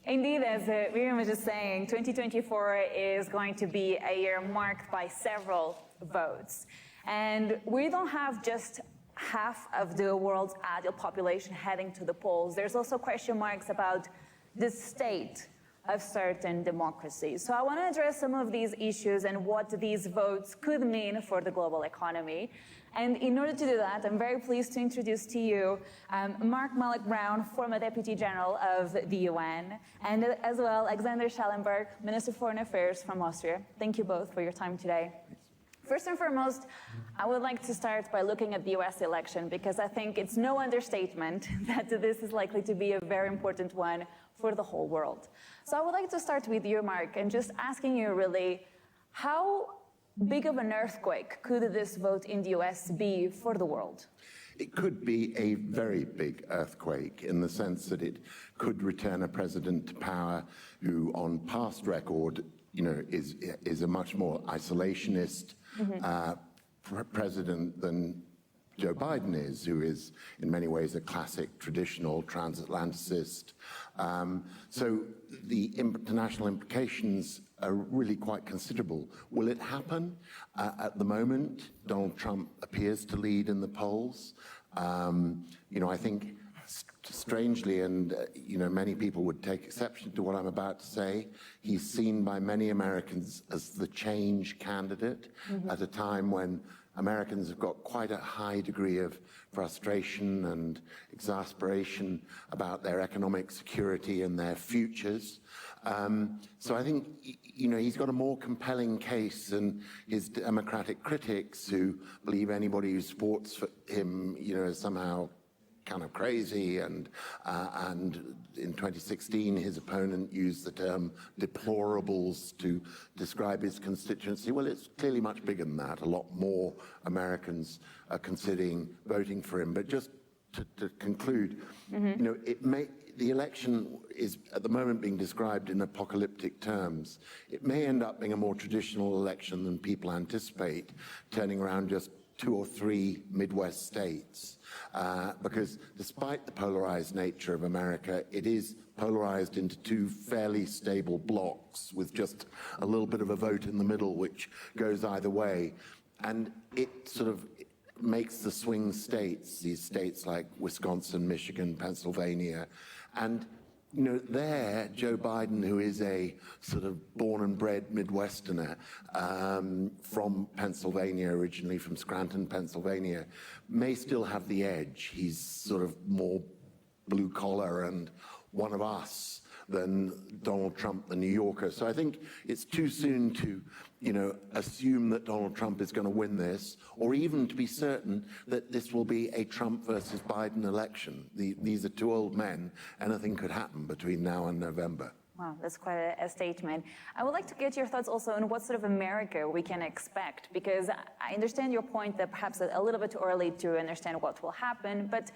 Indeed, as Miriam was just saying, 2024 is going to be a year marked by several votes. And we don't have just half of the world's adult population heading to the polls. There's also question marks about the state of certain democracies. So I want to address some of these issues and what these votes could mean for the global economy. And in order to do that, I'm very pleased to introduce to you Malloch Brown, former Deputy General of the UN, and as well Alexander Schallenberg, Minister of Foreign Affairs from Austria. Thank you both for your time today. First and foremost, I would like to start by looking at the US election, because I think it's no understatement that this is likely to be a very important one for the whole world. So I would like to start with you, Mark, and just asking you really, how big of an earthquake could this vote in the US be for the world? It could be a very big earthquake in the sense that it could return a president to power who, on past record, is a much more isolationist president than Joe Biden is, who is in many ways a classic traditional transatlanticist. So the international implications are really quite considerable. Will it happen? At the moment, Donald Trump appears to lead in the polls. I think strangely, and many people would take exception to what I'm about to say, he's seen by many Americans as the change candidate at a time when Americans have got quite a high degree of frustration and exasperation about their economic security and their futures. So I think, he's got a more compelling case than his Democratic critics, who believe anybody who supports him, is somehow kind of crazy, and in 2016 his opponent used the term deplorables to describe his constituency. Well, it's clearly much bigger than that. A lot more Americans are considering voting for him. But just to conclude, the election is at the moment being described in apocalyptic terms. It may end up being a more traditional election than people anticipate, turning around just 2 or 3 Midwest states. Because despite the polarized nature of America, it is polarized into 2 fairly stable blocks with just a little bit of a vote in the middle, which goes either way. And it sort of makes the swing states, these states like Wisconsin, Michigan, Pennsylvania, and there, Joe Biden, who is a sort of born and bred Midwesterner from Pennsylvania, originally from Scranton, Pennsylvania, may still have the edge. He's sort of more blue collar and one of us than Donald Trump, the New Yorker. So I think it's too soon to, assume that Donald Trump is going to win this, or even to be certain that this will be a Trump versus Biden election. These are 2 old men. Anything could happen between now and November. Wow, that's quite a statement. I would like to get your thoughts also on what sort of America we can expect, because I understand your point that perhaps a little bit too early to understand what will happen, but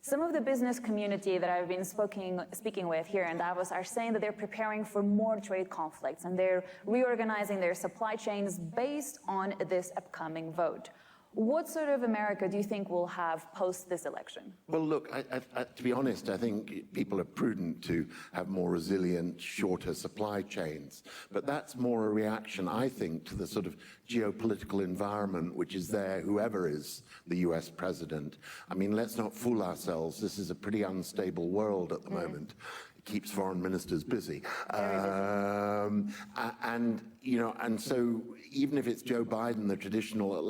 some of the business community that I've been speaking with here in Davos are saying that they're preparing for more trade conflicts and they're reorganizing their supply chains based on this upcoming vote. What sort of America do you think we'll have post this election? Well, look, to be honest, I think people are prudent to have more resilient, shorter supply chains. But that's more a reaction, I think, to the sort of geopolitical environment which is there, whoever is the US president. I mean, let's not fool ourselves. This is a pretty unstable world at the moment. It keeps foreign ministers busy. And so even if it's Joe Biden, the traditional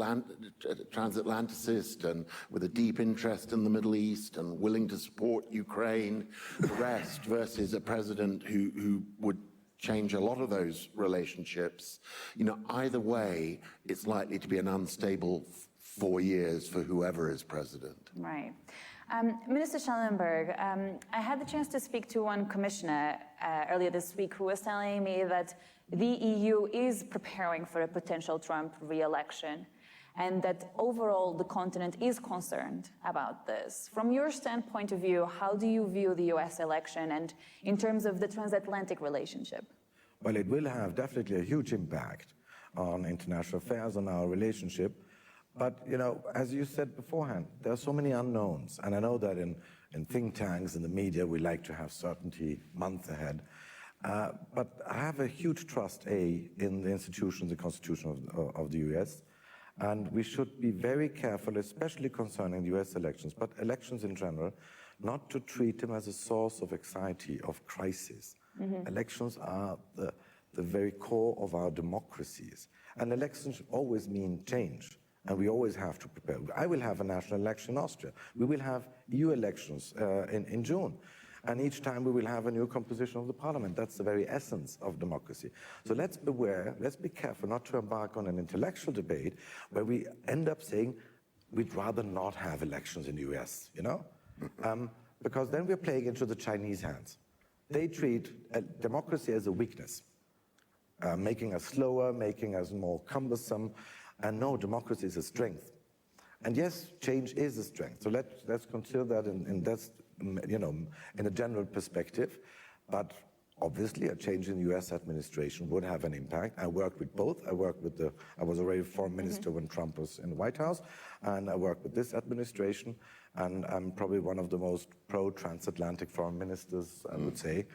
transatlanticist and with a deep interest in the Middle East and willing to support Ukraine, the rest, versus a president who would change a lot of those relationships, either way, it's likely to be an unstable 4 years for whoever is president. Right. Minister Schallenberg, I had the chance to speak to one commissioner earlier this week who was telling me that the EU is preparing for a potential Trump re-election and that overall the continent is concerned about this. From your standpoint of view, how do you view the US election and in terms of the transatlantic relationship? Well, it will have definitely a huge impact on international affairs, on our relationship. But, as you said beforehand, there are so many unknowns. And I know that in in think tanks, in the media, we like to have certainty months ahead. But I have a huge trust, in the institutions, the Constitution of the US, and we should be very careful, especially concerning the US elections, but elections in general, not to treat them as a source of anxiety, of crisis. Elections are the very core of our democracies, and elections always mean change, and we always have to prepare. I will have a national election in Austria. We will have EU elections in June. And each time we will have a new composition of the parliament. That's the very essence of democracy. So let's beware, let's be careful not to embark on an intellectual debate where we end up saying we'd rather not have elections in the US, you know? Because then we're playing into the Chinese hands. They treat democracy as a weakness, making us slower, making us more cumbersome. And no, democracy is a strength. And yes, change is a strength. So let's consider that in a general perspective. But obviously, a change in the US administration would have an impact. I worked with both. I was already foreign minister when Trump was in the White House, and I worked with this administration. And I'm probably one of the most pro-transatlantic foreign ministers, I would say,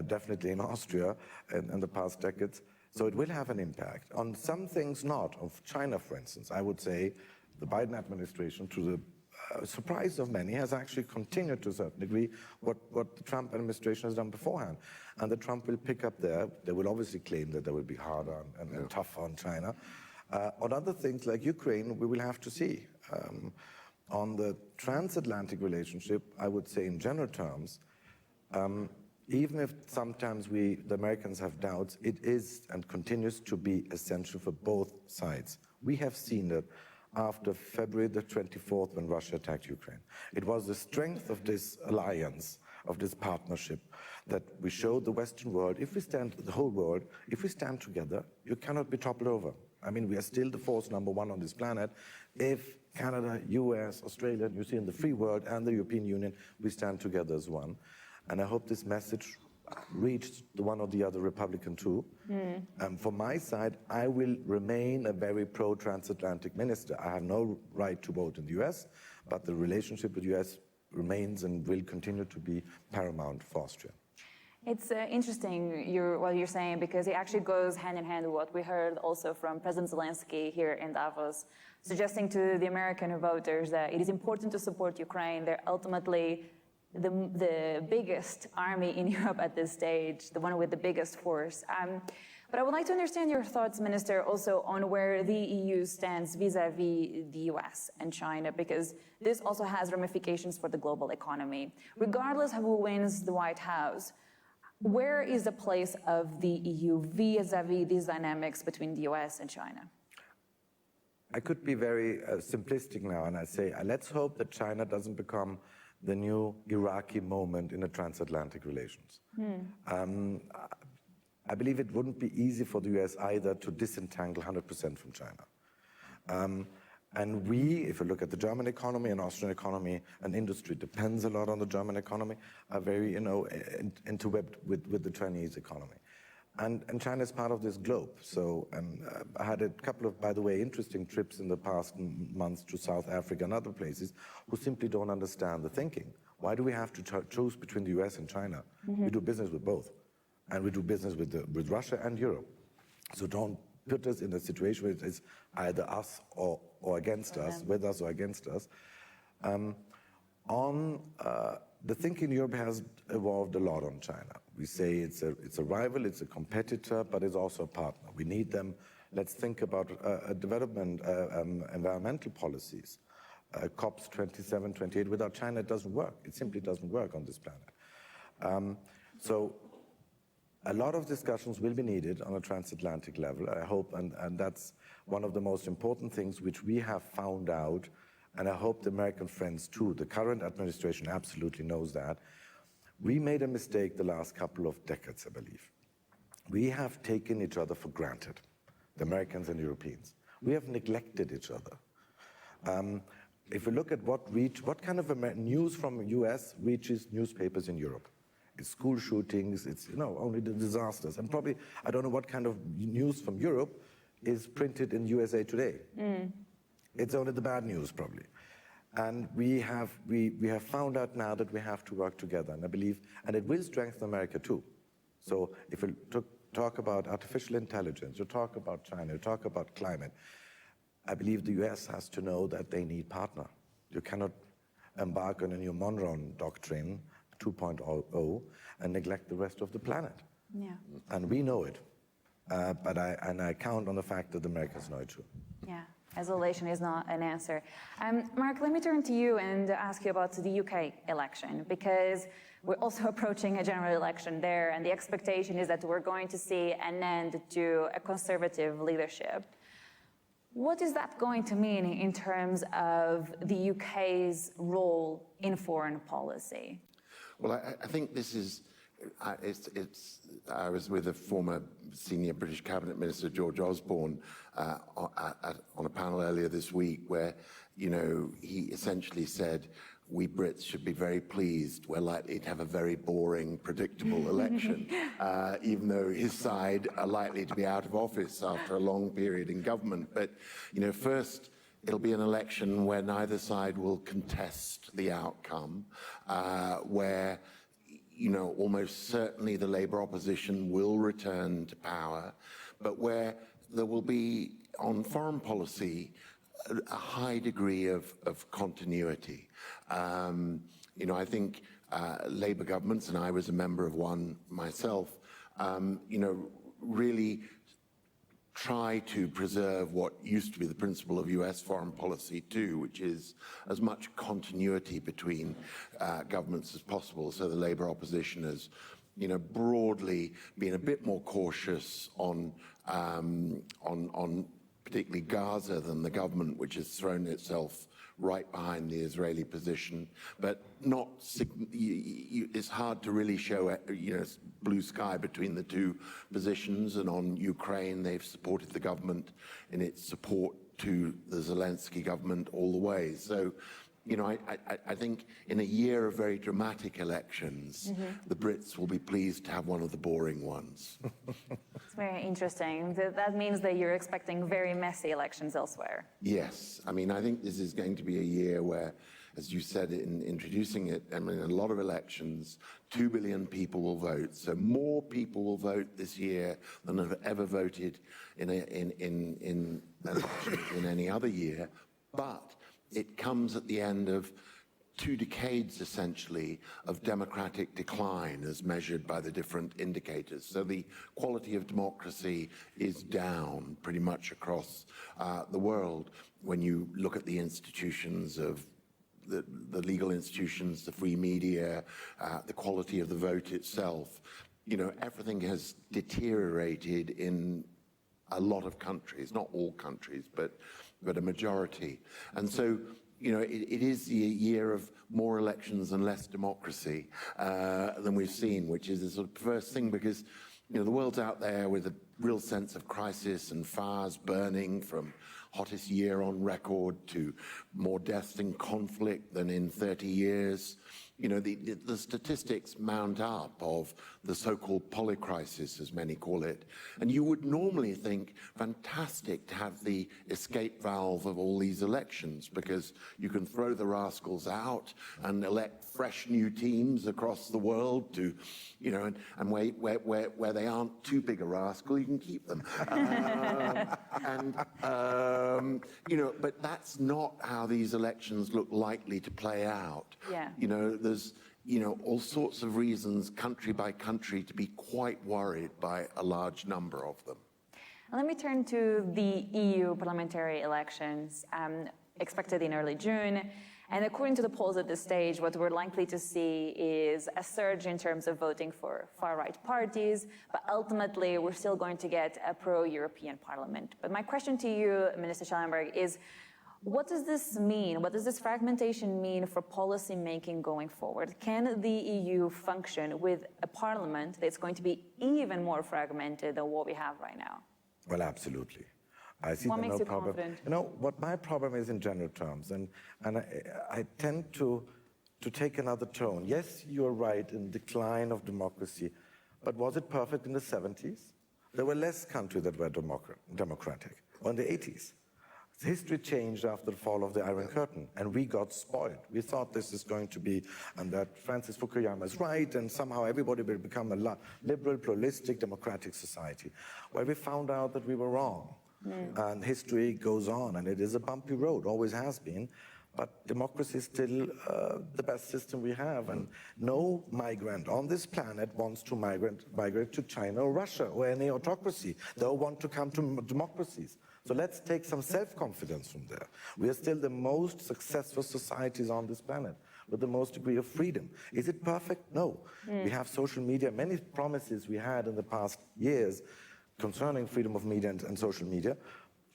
definitely in Austria in the past decades. So it will have an impact. On some things not. Of China, for instance, I would say the Biden administration, to the surprise of many, has actually continued to a certain degree what the Trump administration has done beforehand. And the Trump will pick up there. They will obviously claim that they will be harder and tougher on China. On other things like Ukraine, we will have to see. On the transatlantic relationship, I would say in general terms, even if sometimes the Americans have doubts, it is and continues to be essential for both sides. We have seen that after February the 24th when Russia attacked Ukraine. It was the strength of this alliance, of this partnership, that we showed the Western world, the whole world, if we stand together, you cannot be toppled over. I mean, we are still the force number one on this planet. If Canada, US, Australia, New Zealand, the free world, and the European Union, we stand together as one. And I hope this message reached the one or the other Republican too. From my side, I will remain a very pro-transatlantic minister. I have no right to vote in the US, but the relationship with the US remains and will continue to be paramount for Austria. It's interesting what you're saying, because it actually goes hand in hand with what we heard also from President Zelensky here in Davos, suggesting to the American voters that it is important to support Ukraine. They're ultimately the biggest army in Europe at this stage, the one with the biggest force. But I would like to understand your thoughts, Minister, also on where the EU stands vis-à-vis the US and China, because this also has ramifications for the global economy. Regardless of who wins the White House, where is the place of the EU vis-à-vis these dynamics between the US and China? I could be very simplistic now, and I say, let's hope that China doesn't become the new Iraqi moment in the transatlantic relations. I believe it wouldn't be easy for the US either to disentangle 100% from China. And we, if you look at the German economy and Austrian economy, and industry depends a lot on the German economy, are very, interwebbed with the Chinese economy. And China is part of this globe. So I had a couple of, by the way, interesting trips in the past months to South Africa and other places who simply don't understand the thinking. Why do we have to choose between the US and China? We do business with both. And we do business with Russia and Europe. So don't put us in a situation where it is either us or against us, with us or against us. The thinking in Europe has evolved a lot on China. We say it's a rival, it's a competitor, but it's also a partner. We need them. Let's think about environmental policies. COPs 27, 28. Without China, it doesn't work. It simply doesn't work on this planet. So a lot of discussions will be needed on a transatlantic level, I hope, and that's one of the most important things which we have found out, and I hope the American friends too. The current administration absolutely knows that. We made a mistake the last couple of decades, I believe. We have taken each other for granted, the Americans and Europeans. We have neglected each other. If we look at what kind of news from the US reaches newspapers in Europe? It's school shootings, it's only the disasters. And probably, I don't know what kind of news from Europe is printed in USA Today. It's only the bad news, probably. And we have found out now that we have to work together, and I believe, and it will strengthen America too. So if we talk about artificial intelligence, you talk about China, you talk about climate, I believe the US has to know that they need partner. You cannot embark on a new Monroe Doctrine 2.0 and neglect the rest of the planet. Yeah. And we know it. But I count on the fact that the Americans know it too. Yeah, isolation is not an answer. Mark, let me turn to you and ask you about the UK election, because we're also approaching a general election there, and the expectation is that we're going to see an end to a conservative leadership. What is that going to mean in terms of the UK's role in foreign policy? Well, I think this is, I was with a former senior British cabinet minister, George Osborne, on a panel earlier this week where, you know, he essentially said, we Brits should be very pleased. We're likely to have a very boring, predictable election, even though his side are likely to be out of office after a long period in government. But, you know, first, it'll be an election where neither side will contest the outcome, where, you know, almost certainly the Labour opposition will return to power, but where there will be, on foreign policy, a high degree of continuity. You know, I think Labour governments, and I was a member of one myself, you know, really try to preserve what used to be the principle of US foreign policy too, which is as much continuity between governments as possible. So the Labour opposition has, you know, broadly been a bit more cautious on particularly Gaza than the government, which has thrown itself right behind the Israeli position, but not. It's hard to really show, you know, blue sky between the two positions. And on Ukraine, they've supported the government in its support to the Zelensky government all the way. So, you know, I think in a year of very dramatic elections, the Brits will be pleased to have one of the boring ones. It's very interesting. That means that you're expecting very messy elections elsewhere. Yes. I mean, I think this is going to be a year where, as you said in introducing it, I mean, a lot of elections, 2 billion people will vote. So more people will vote this year than have ever voted in elections in any other year. But it comes at the end of 2 decades, essentially, of democratic decline as measured by the different indicators. So the quality of democracy is down pretty much across the world when you look at the institutions of the legal institutions, the free media, the quality of the vote itself. You know, everything has deteriorated in a lot of countries, not all countries, but a majority. And so, you know, it is a year of more elections and less democracy than we've seen, which is a sort of perverse thing because, you know, the world's out there with a real sense of crisis and fires burning from hottest year on record to more deaths in conflict than in 30 years. You know, the statistics mount up of the so-called polycrisis, as many call it. And you would normally think, fantastic to have the escape valve of all these elections because you can throw the rascals out and elect fresh new teams across the world to, you know, and where they aren't too big a rascal, you can keep them. You know, but that's not how these elections look likely to play out. Yeah. You know, there's, you know, all sorts of reasons, country by country, to be quite worried by a large number of them. Let me turn to the EU parliamentary elections expected in early June. And according to the polls at this stage, what we're likely to see is a surge in terms of voting for far-right parties, but ultimately we're still going to get a pro-European parliament. But my question to you, Minister Schallenberg, is what does this mean? What does this fragmentation mean for policy making going forward? Can the EU function with a parliament that's going to be even more fragmented than what we have right now? Well, absolutely. I see what makes no you problem. confident? You know, what my problem is in general terms, and I tend to take another tone. Yes, you're right in decline of democracy, but was it perfect in the 70s? There were less countries that were democratic, or in the 80s. History changed after the fall of the Iron Curtain, and we got spoiled. We thought this is going to be, and that Francis Fukuyama is right, and somehow everybody will become a liberal, pluralistic, democratic society. Well, we found out that we were wrong. And history goes on, and it is a bumpy road, always has been. But democracy is still the best system we have, and no migrant on this planet wants to migrate to China or Russia or any autocracy. They all want to come to democracies. So let's take some self-confidence from there. We are still the most successful societies on this planet with the most degree of freedom. Is it perfect? No. We have social media. Many promises we had in the past years concerning freedom of media and social media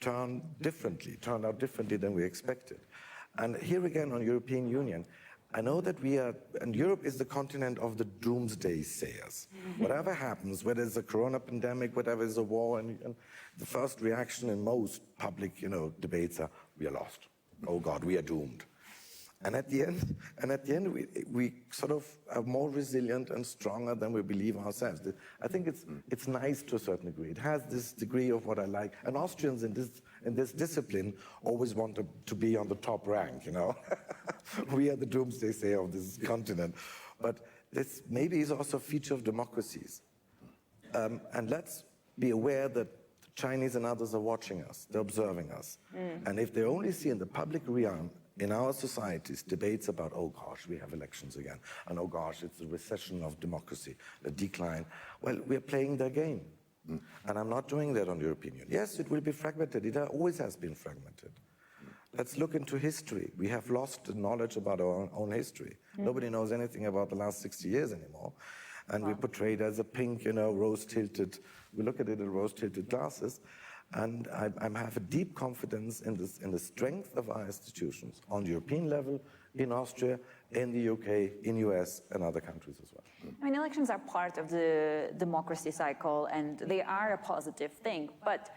turned out differently than we expected. And here again on European Union, I know that and Europe is the continent of the doomsday sayers. Whatever happens, whether it's a corona pandemic, whatever is a war, and the first reaction in most public, debates are, we are lost. Oh God, we are doomed. And at the end, we sort of are more resilient and stronger than we believe ourselves. I think it's nice to a certain degree. It has this degree of what I like. And Austrians in this discipline always want to be on the top rank, We are the doomsday sayer of this continent. But this maybe is also a feature of democracies. And let's be aware that the Chinese and others are watching us. They're observing us. And if they only see in the public realm, in our societies, debates about, oh gosh, we have elections again, and oh gosh, it's a recession of democracy, a decline. Well, we're playing their game. And I'm not doing that on the European Union. Yes, it will be fragmented. It always has been fragmented. Let's look into history. We have lost the knowledge about our own history. Nobody knows anything about the last 60 years anymore. And we portray it as a pink, rose-tilted, we look at it in rose-tilted glasses. And I have a deep confidence in the strength of our institutions on the European level, in Austria, in the UK, in the US, and other countries as well. I mean, elections are part of the democracy cycle, and they are a positive thing. But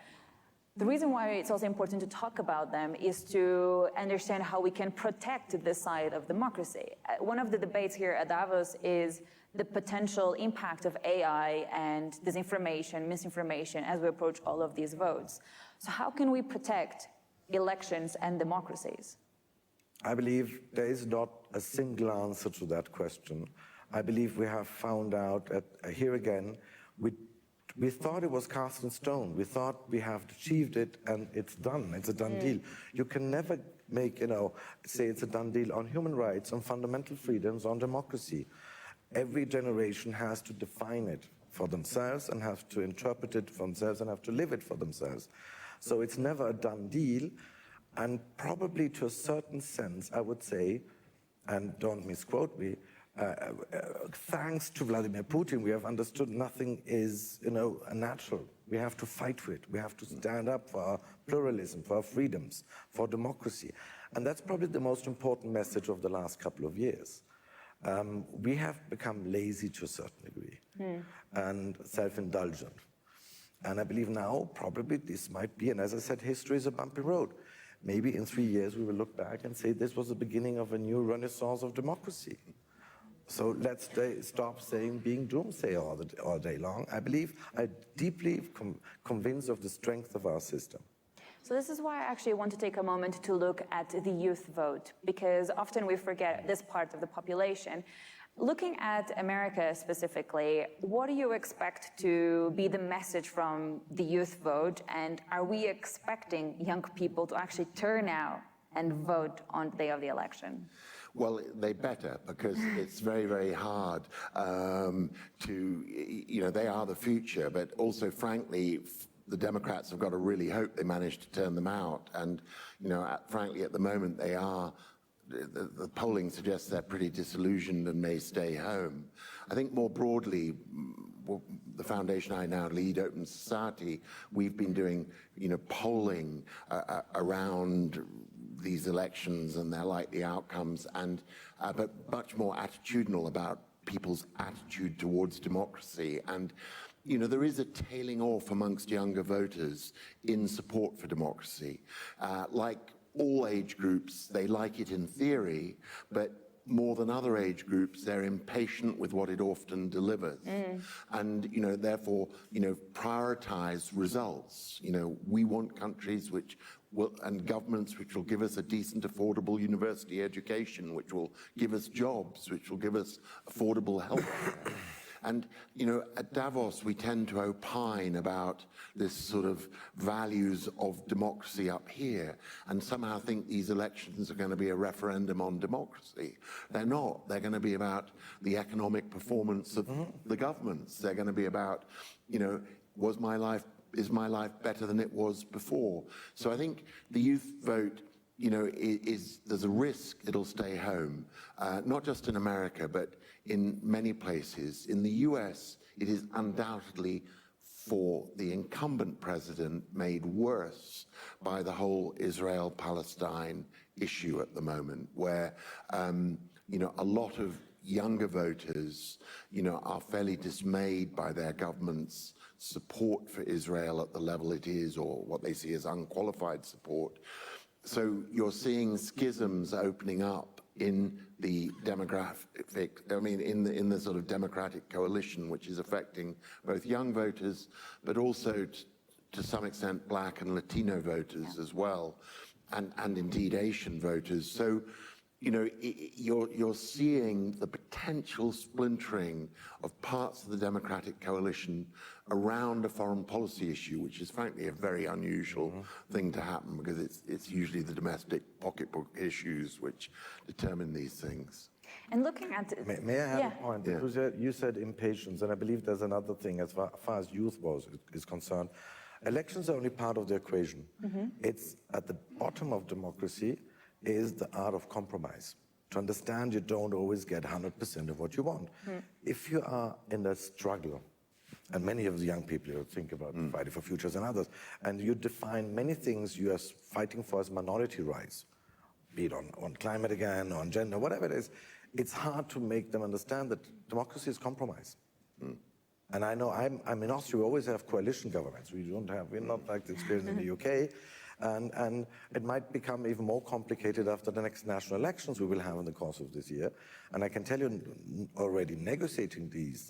the reason why it's also important to talk about them is to understand how we can protect this side of democracy. One of the debates here at Davos is the potential impact of AI and disinformation, misinformation as we approach all of these votes. So how can we protect elections and democracies? I believe there is not a single answer to that question. I believe we have found out that here again, we thought it was cast in stone. We thought we have achieved it and it's done. It's a done deal. You can never make, say it's a done deal on human rights, on fundamental freedoms, on democracy. Every generation has to define it for themselves and have to interpret it for themselves and have to live it for themselves. So it's never a done deal. And probably to a certain sense, I would say, and don't misquote me, thanks to Vladimir Putin, we have understood nothing is, a natural. We have to fight for it. We have to stand up for our pluralism, for our freedoms, for democracy. And that's probably the most important message of the last couple of years. We have become lazy to a certain degree and self-indulgent. And I believe now probably this might be, and as I said, history is a bumpy road. Maybe in 3 years we will look back and say this was the beginning of a new renaissance of democracy. So let's stop saying being doomsayer all day long. I'm deeply convinced of the strength of our system. So this is why I actually want to take a moment to look at the youth vote, because often we forget this part of the population. Looking at America specifically, what do you expect to be the message from the youth vote? And are we expecting young people to actually turn out and vote on the day of the election? Well, they better, because it's very, very hard they are the future, but also, frankly, the Democrats have got to really hope they manage to turn them out. And, frankly, at the moment, they are. The polling suggests they're pretty disillusioned and may stay home. I think more broadly, the foundation I now lead, Open Society, we've been doing, polling around these elections and their likely outcomes, and but much more attitudinal about people's attitude towards democracy. And there is a tailing off amongst younger voters in support for democracy. Like all age groups, they like it in theory, but more than other age groups, they're impatient with what it often delivers. And, therefore, prioritize results. We want countries which will, and governments which will give us a decent, affordable university education, which will give us jobs, which will give us affordable health care. And, at Davos, we tend to opine about this sort of values of democracy up here and somehow think these elections are going to be a referendum on democracy. They're not. They're going to be about the economic performance of the governments. They're going to be about, is my life better than it was before? So I think the youth vote, there's a risk it'll stay home, not just in America, but in many places. In the US, it is undoubtedly for the incumbent president made worse by the whole Israel-Palestine issue at the moment, where, a lot of younger voters, are fairly dismayed by their government's support for Israel at the level it is, or what they see as unqualified support. So you're seeing schisms opening up in the in the sort of democratic coalition, which is affecting both young voters, but also to some extent Black and Latino voters as well, and indeed Asian voters. So, you're seeing the potential splintering of parts of the democratic coalition around a foreign policy issue, which is frankly a very unusual thing to happen, because it's usually the domestic pocketbook issues which determine these things. And looking at May I have a point? Yeah. Because you said impatience, and I believe there's another thing as far as youth is concerned. Elections are only part of the equation. It's at the bottom of democracy is the art of compromise. To understand you don't always get 100% of what you want. If you are in a struggle, and many of the young people who think about fighting for futures and others, and you define many things you are fighting for as minority rights, be it on climate again, on gender, whatever it is, it's hard to make them understand that democracy is compromise. And I know I'm in Austria, we always have coalition governments. We're not like the experience in the UK. And it might become even more complicated after the next national elections we will have in the course of this year. And I can tell you already, negotiating these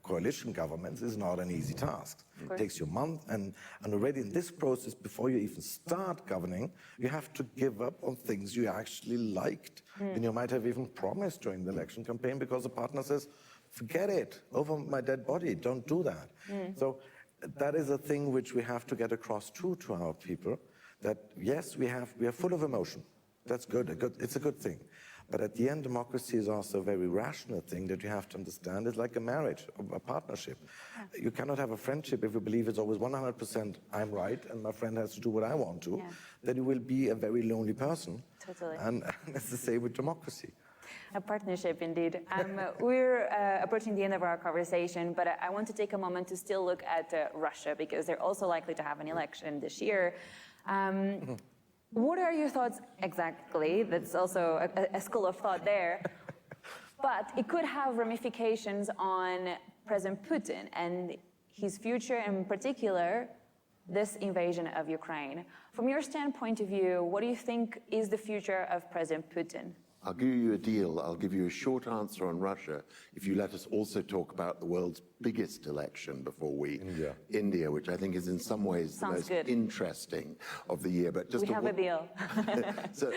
coalition governments is not an easy task. It takes you a month, and already in this process, before you even start governing, you have to give up on things you actually liked. And you might have even promised during the election campaign, because the partner says, forget it, over my dead body, don't do that. So that is a thing which we have to get across to our people, that yes, we are full of emotion. That's good, it's a good thing. But at the end, democracy is also a very rational thing that you have to understand. It's like a marriage, a partnership. You cannot have a friendship if you believe it's always 100% I'm right and my friend has to do what I want to. Then you will be a very lonely person. Totally. And that's the same with democracy. A partnership, indeed. We're approaching the end of our conversation, but I want to take a moment to still look at Russia, because they're also likely to have an election this year. What are your thoughts exactly? That's also a school of thought there. But it could have ramifications on President Putin and his future, in particular, this invasion of Ukraine. From your standpoint of view, what do you think is the future of President Putin? I'll give you a deal. I'll give you a short answer on Russia if you let us also talk about the world's biggest election before we... India, which I think is in some ways the most interesting of the year. But just we have a deal. So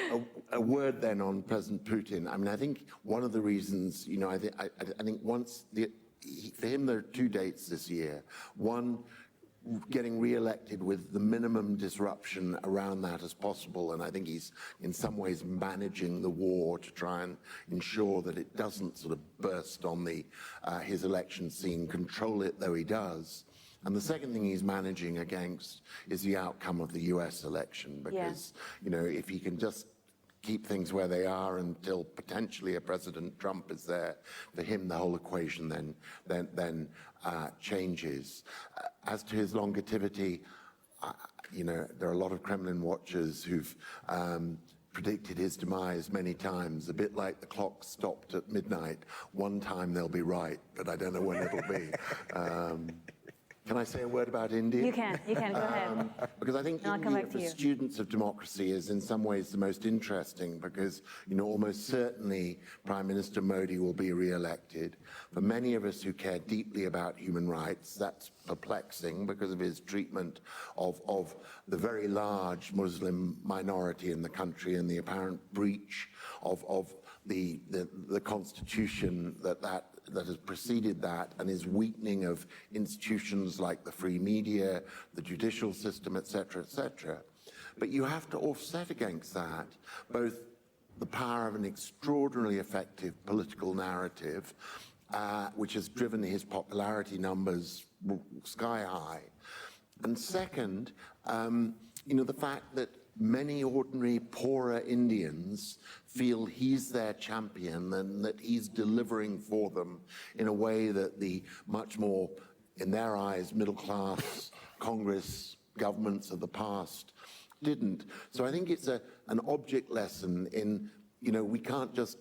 a word then on President Putin. I mean, I think one of the reasons, I think for him there are two dates this year. One, getting re-elected with the minimum disruption around that as possible, and I think he's in some ways managing the war to try and ensure that it doesn't sort of burst on his election scene, control it though he does. And the second thing he's managing against is the outcome of the US election, because if he can just keep things where they are until potentially a President Trump is there, for him the whole equation then changes. As to his longevity, there are a lot of Kremlin watchers who've predicted his demise many times, a bit like the clock stopped at midnight. One time they'll be right, but I don't know when it'll be. Can I say a word about India? You can, go ahead. Because I think And I'll come India, back to for you. students of democracy, is in some ways the most interesting because, almost certainly Prime Minister Modi will be re-elected. For many of us who care deeply about human rights, that's perplexing because of his treatment of the very large Muslim minority in the country and the apparent breach of the constitution that has preceded that, and his weakening of institutions like the free media, the judicial system, et cetera, But you have to offset against that both the power of an extraordinarily effective political narrative, which has driven his popularity numbers sky high. And second, the fact that many ordinary poorer Indians feel he's their champion and that he's delivering for them in a way that the much more, in their eyes, middle-class Congress governments of the past didn't. So I think it's an object lesson in, we can't just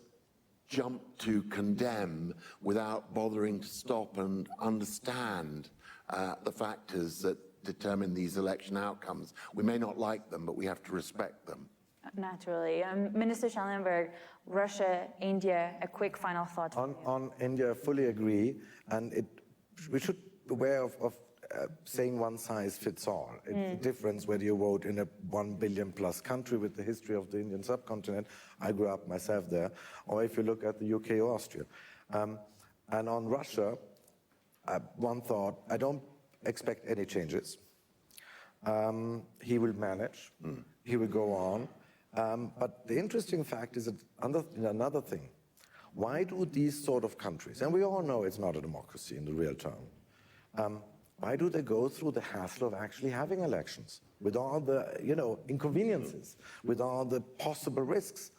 jump to condemn without bothering to stop and understand the factors that determine these election outcomes. We may not like them, but we have to respect them. Naturally. Minister Schallenberg, Russia, India, a quick final thought. On India, I fully agree, and we should be aware of saying one size fits all. It's a difference whether you vote in a 1 billion plus country with the history of the Indian subcontinent. I grew up myself there. Or if you look at the UK or Austria. And on Russia, one thought, I don't expect any changes. He will manage. He will go on. But the interesting fact is that another thing. Why do these sort of countries, and we all know it's not a democracy in the real term, why do they go through the hassle of actually having elections with all the, inconveniences, with all the possible risks?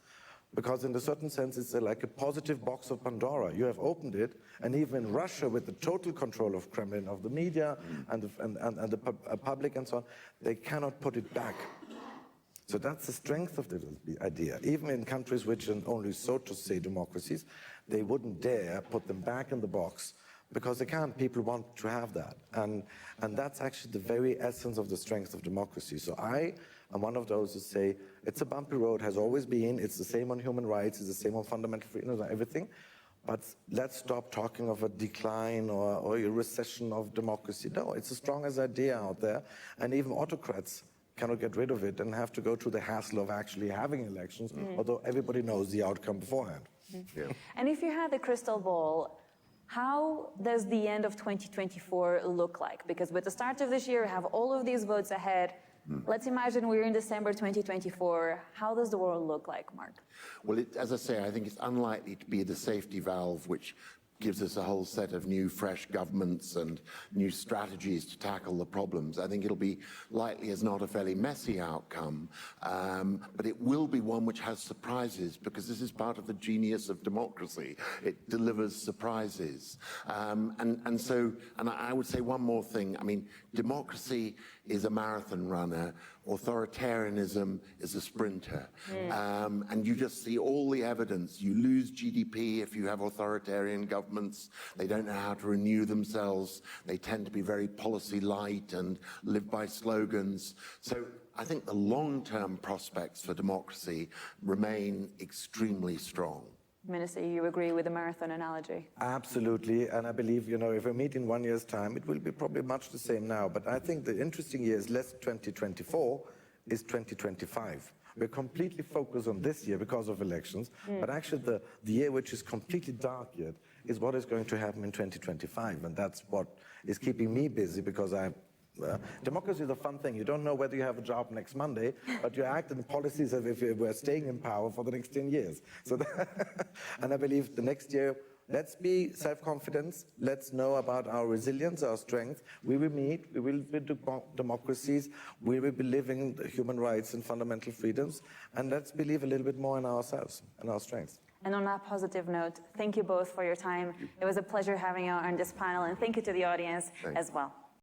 Because in a certain sense, it's like a positive box of Pandora. You have opened it, and even in Russia, with the total control of Kremlin, of the media and the public and so on, they cannot put it back. So that's the strength of the idea. Even in countries which are only, so to say, democracies, they wouldn't dare put them back in the box because they can't. People want to have that. And that's actually the very essence of the strength of democracy. So I am one of those who say it's a bumpy road, has always been. It's the same on human rights. It's the same on fundamental freedoms and everything. But let's stop talking of a decline or a recession of democracy. No, it's the strongest idea out there. And even autocrats cannot get rid of it and have to go through the hassle of actually having elections, although everybody knows the outcome beforehand. Yeah. And if you had the crystal ball, how does the end of 2024 look like? Because with the start of this year, we have all of these votes ahead. Let's imagine we're in December 2024. How does the world look like, Mark? Well, as I say, I think it's unlikely to be the safety valve which gives us a whole set of new, fresh governments and new strategies to tackle the problems. I think it'll be likely as not a fairly messy outcome, but it will be one which has surprises because this is part of the genius of democracy. It delivers surprises. And I would say one more thing. I mean, democracy is a marathon runner. Authoritarianism is a sprinter. And you just see all the evidence. You lose GDP if you have authoritarian governments. They don't know how to renew themselves. They tend to be very policy light and live by slogans. So I think the long-term prospects for democracy remain extremely strong. Minister, you agree with the marathon analogy? Absolutely, and I believe, if we meet in 1 year's time, it will be probably much the same now. But I think the interesting year is less 2024, is 2025. We're completely focused on this year because of elections, but actually the year which is completely dark yet is what is going to happen in 2025, and that's what is keeping me busy because democracy is a fun thing. You don't know whether you have a job next Monday, but you act in policies as if you were staying in power for the next 10 years. So, and I believe the next year, let's be self-confident. Let's know about our resilience, our strength. We will meet. We will be democracies. We will be living human rights and fundamental freedoms. And let's believe a little bit more in ourselves and our strengths. And on that positive note, thank you both for your time. It was a pleasure having you on this panel, and thank you to the audience as well.